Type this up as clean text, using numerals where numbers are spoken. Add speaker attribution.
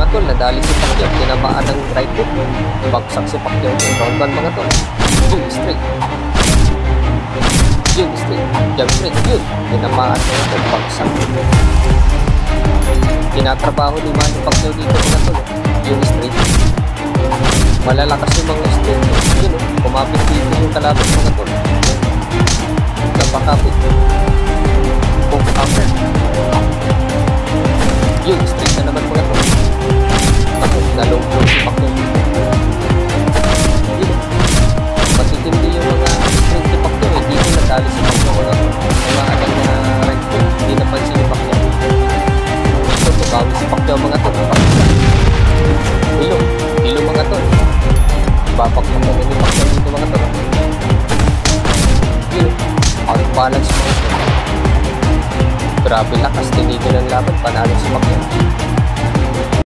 Speaker 1: mga tol, nadali si Pacquiao, tinamaan ng right hook, bagsak si Pacquiao, round 1 mga tol, yun, straight, jump straight, yun, tinamaan mga tol, bagsak, tinatrabaho ni Manny Pacquiao dito mga tol, yung straight, malalakas yung mga straight, yun, kumapit dito yung kalaban mga tol, napakapit, kung upper, yun, straight na naman mga tol. Tapos nalong-long si Pacquiao. Yun. Matitindi yung mga straight si Pacquiao. Dito nadali si Pacquiao. Mga alam na right foot. Hindi napansin si Pacquiao. Dito tumawi si Pacquiao mga tol. Ilong mga tol. Babakpak na ni Pacquiao dito mga tol. Yun. Out balance mga tol. Grabe lakas. Tinigil ang laban. Panalo si Pacquiao.